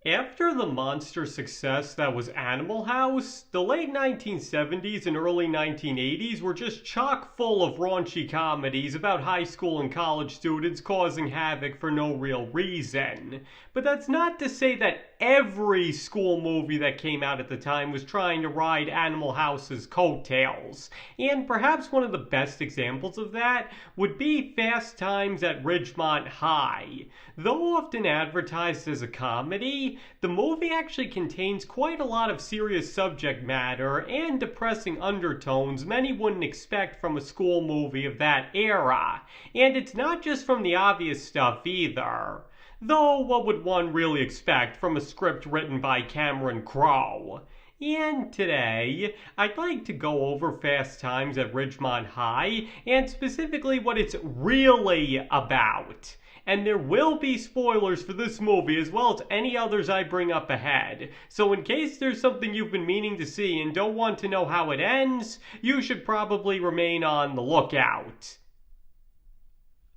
After the monster success that was Animal House, the late 1970s and early 1980s were just chock full of raunchy comedies about high school and college students causing havoc for no real reason. But that's not to say that every school movie that came out at the time was trying to ride Animal House's coattails. And perhaps one of the best examples of that would be Fast Times at Ridgemont High. Though often advertised as a comedy, the movie actually contains quite a lot of serious subject matter and depressing undertones many wouldn't expect from a school movie of that era. And it's not just from the obvious stuff either. Though, what would one really expect from a script written by Cameron Crowe? And today, I'd like to go over Fast Times at Ridgemont High and specifically what it's really about. And there will be spoilers for this movie as well as any others I bring up ahead. So in case there's something you've been meaning to see and don't want to know how it ends, you should probably remain on the lookout.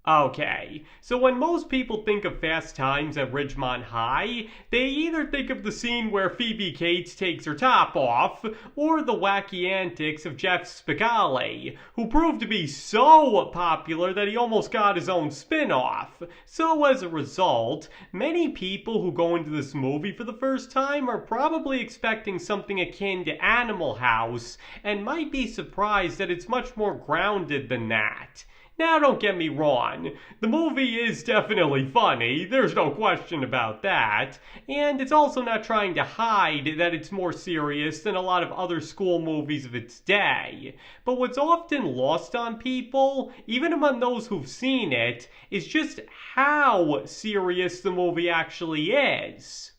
Okay, so when most people think of Fast Times at Ridgemont High, they either think of the scene where Phoebe Cates takes her top off, or the wacky antics of Jeff Spicali, who proved to be so popular that he almost got his own spin-off. So as a result, many people who go into this movie for the first time are probably expecting something akin to Animal House, and might be surprised that it's much more grounded than that. Now, don't get me wrong, the movie is definitely funny, there's no question about that, and it's also not trying to hide that it's more serious than a lot of other school movies of its day. But what's often lost on people, even among those who've seen it, is just how serious the movie actually is.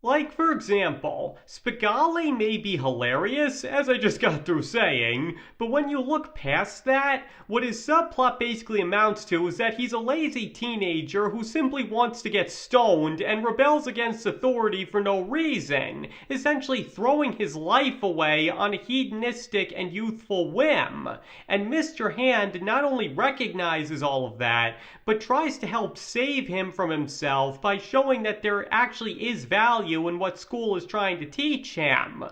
Like, for example, Spicali may be hilarious, as I just got through saying, but when you look past that, what his subplot basically amounts to is that he's a lazy teenager who simply wants to get stoned and rebels against authority for no reason, essentially throwing his life away on a hedonistic and youthful whim. And Mr. Hand not only recognizes all of that, but tries to help save him from himself by showing that there actually is value in what school is trying to teach him.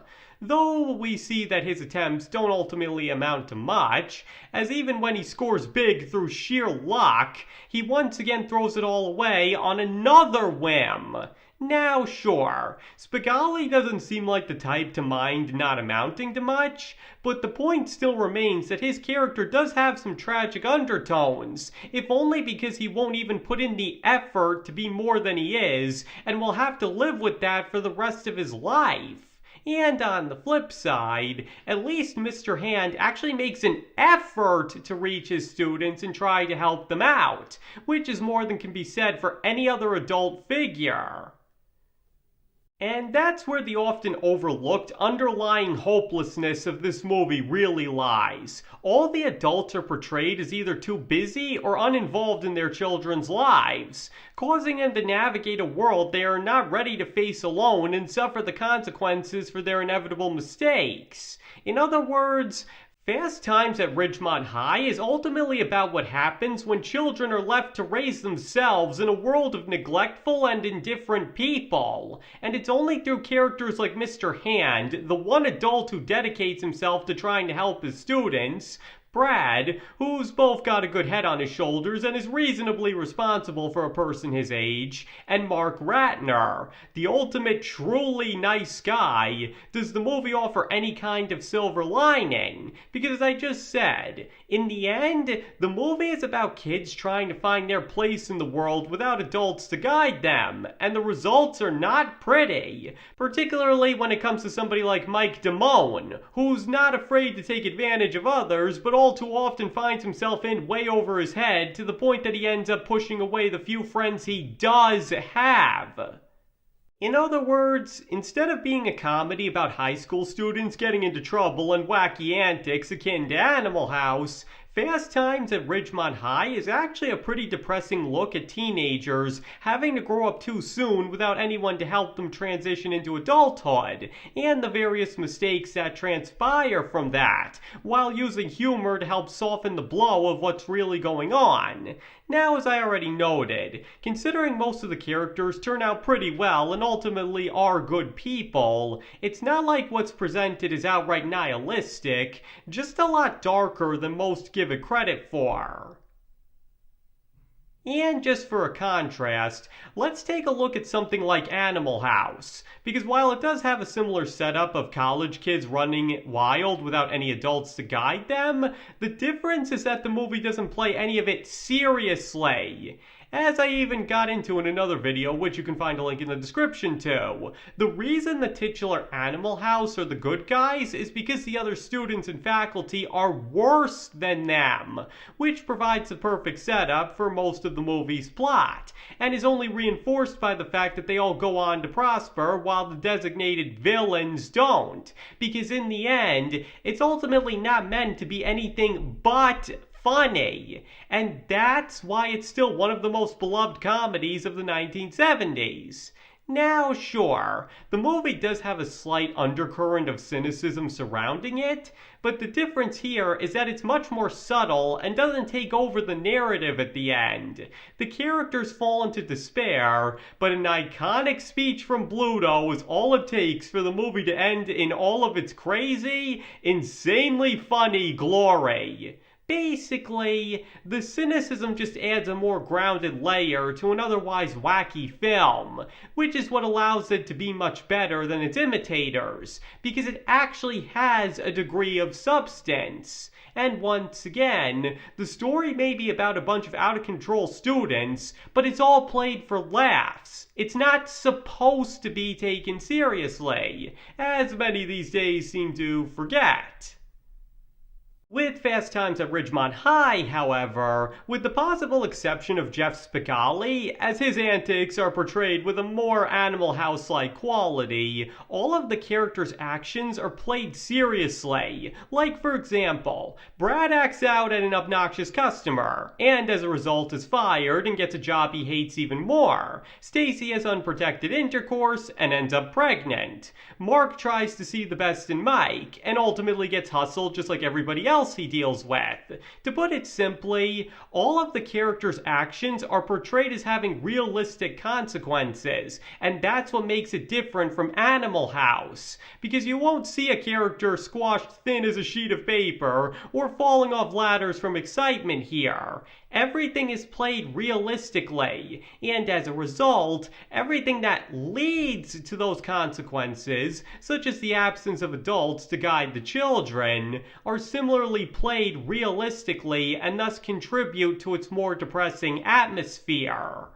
Though we see that his attempts don't ultimately amount to much, as even when he scores big through sheer luck, he once again throws it all away on another whim. Now, sure, Spicali doesn't seem like the type to mind not amounting to much, but the point still remains that his character does have some tragic undertones, if only because he won't even put in the effort to be more than he is, and will have to live with that for the rest of his life. And on the flip side, at least Mr. Hand actually makes an effort to reach his students and try to help them out, which is more than can be said for any other adult figure. And that's where the often overlooked underlying hopelessness of this movie really lies. All the adults are portrayed as either too busy or uninvolved in their children's lives, causing them to navigate a world they are not ready to face alone and suffer the consequences for their inevitable mistakes. In other words, Fast Times at Ridgemont High is ultimately about what happens when children are left to raise themselves in a world of neglectful and indifferent people. And it's only through characters like Mr. Hand, the one adult who dedicates himself to trying to help his students, Brad, who's both got a good head on his shoulders and is reasonably responsible for a person his age, and Mark Ratner, the ultimate truly nice guy, does the movie offer any kind of silver lining? Because as I just said, in the end, the movie is about kids trying to find their place in the world without adults to guide them, and the results are not pretty, particularly when it comes to somebody like Mike Damone, who's not afraid to take advantage of others, but all too often finds himself in way over his head to the point that he ends up pushing away the few friends he does have. In other words, instead of being a comedy about high school students getting into trouble and wacky antics akin to Animal House, Fast Times at Ridgemont High is actually a pretty depressing look at teenagers having to grow up too soon without anyone to help them transition into adulthood, and the various mistakes that transpire from that, while using humor to help soften the blow of what's really going on. Now, as I already noted, considering most of the characters turn out pretty well and ultimately are good people, it's not like what's presented is outright nihilistic, just a lot darker than most give it credit for. And just for a contrast, let's take a look at something like Animal House, because while it does have a similar setup of college kids running wild without any adults to guide them, the difference is that the movie doesn't play any of it seriously. As I even got into in another video, which you can find a link in the description to. The reason the titular Animal House are the good guys is because the other students and faculty are worse than them, which provides the perfect setup for most of the movie's plot, and is only reinforced by the fact that they all go on to prosper while the designated villains don't, because in the end, it's ultimately not meant to be anything but funny, and that's why it's still one of the most beloved comedies of the 1970s. Now, sure, the movie does have a slight undercurrent of cynicism surrounding it, but the difference here is that it's much more subtle and doesn't take over the narrative at the end. The characters fall into despair, but an iconic speech from Bluto is all it takes for the movie to end in all of its crazy, insanely funny glory. Basically, the cynicism just adds a more grounded layer to an otherwise wacky film, which is what allows it to be much better than its imitators, because it actually has a degree of substance. And once again, the story may be about a bunch of out-of-control students, but it's all played for laughs. It's not supposed to be taken seriously, as many these days seem to forget. With Fast Times at Ridgemont High, however, with the possible exception of Jeff Spicoli, as his antics are portrayed with a more Animal House-like quality, all of the characters' actions are played seriously. Like, for example, Brad acts out at an obnoxious customer, and as a result is fired and gets a job he hates even more. Stacy has unprotected intercourse and ends up pregnant. Mark tries to see the best in Mike, and ultimately gets hustled just like everybody else he deals with. To put it simply, all of the characters' actions are portrayed as having realistic consequences, and that's what makes it different from Animal House, because you won't see a character squashed thin as a sheet of paper or falling off ladders from excitement here. Everything is played realistically, and as a result, everything that leads to those consequences, such as the absence of adults to guide the children, are similarly played realistically and thus contribute to its more depressing atmosphere.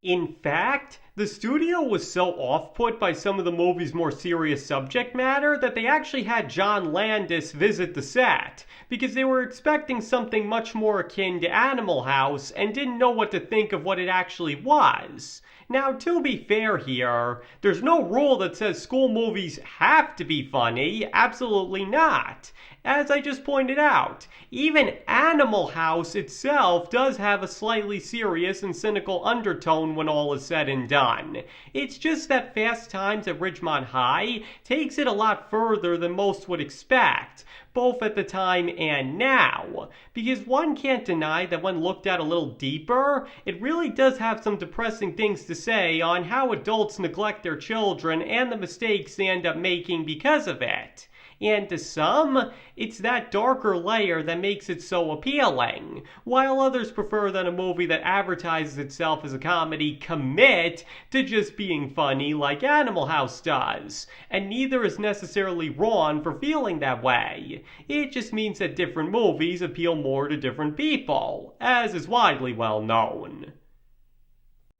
In fact, the studio was so off-put by some of the movie's more serious subject matter that they actually had John Landis visit the set, because they were expecting something much more akin to Animal House and didn't know what to think of what it actually was. Now, to be fair here, there's no rule that says school movies have to be funny, absolutely not. As I just pointed out, even Animal House itself does have a slightly serious and cynical undertone when all is said and done. It's just that Fast Times at Ridgemont High takes it a lot further than most would expect, both at the time and now, because one can't deny that when looked at a little deeper, it really does have some depressing things to say on how adults neglect their children and the mistakes they end up making because of it. And to some, it's that darker layer that makes it so appealing, while others prefer that a movie that advertises itself as a comedy commit to just being funny like Animal House does, and neither is necessarily wrong for feeling that way. It just means that different movies appeal more to different people, as is widely well known.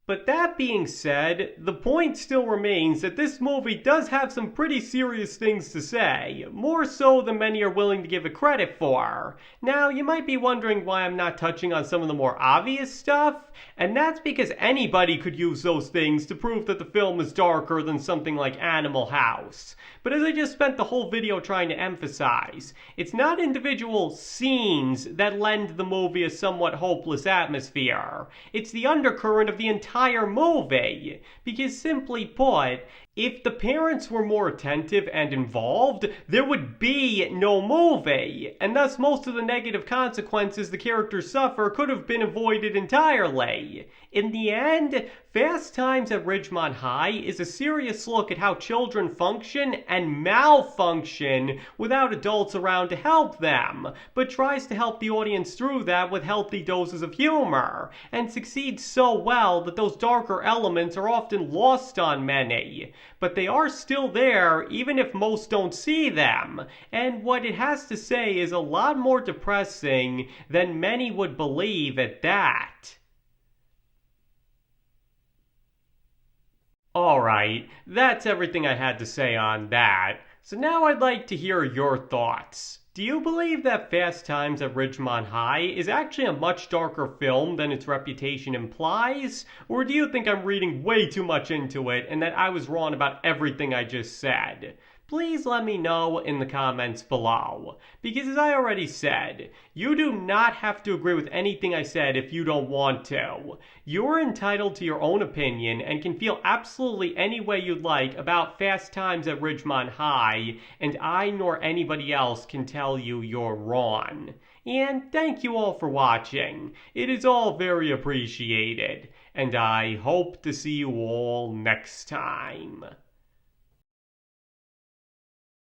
But that being said, the point still remains that this movie does have some pretty serious things to say, more so than many are willing to give it credit for. Now, you might be wondering why I'm not touching on some of the more obvious stuff, and that's because anybody could use those things to prove that the film is darker than something like Animal House. But as I just spent the whole video trying to emphasize, it's not individual scenes that lend the movie a somewhat hopeless atmosphere. It's the undercurrent of the entire movie. Because simply put, if the parents were more attentive and involved, there would be no movie, and thus most of the negative consequences the characters suffer could have been avoided entirely. In the end, Fast Times at Ridgemont High is a serious look at how children function and malfunction without adults around to help them, but tries to help the audience through that with healthy doses of humor, and succeeds so well that those darker elements are often lost on many. But they are still there even if most don't see them, and what it has to say is a lot more depressing than many would believe at that. Alright, that's everything I had to say on that. So now I'd like to hear your thoughts. Do you believe that Fast Times at Ridgemont High is actually a much darker film than its reputation implies? Or do you think I'm reading way too much into it and that I was wrong about everything I just said? Please let me know in the comments below. Because as I already said, you do not have to agree with anything I said if you don't want to. You're entitled to your own opinion and can feel absolutely any way you'd like about Fast Times at Ridgemont High, and I nor anybody else can tell you you're wrong. And thank you all for watching. It is all very appreciated. And I hope to see you all next time.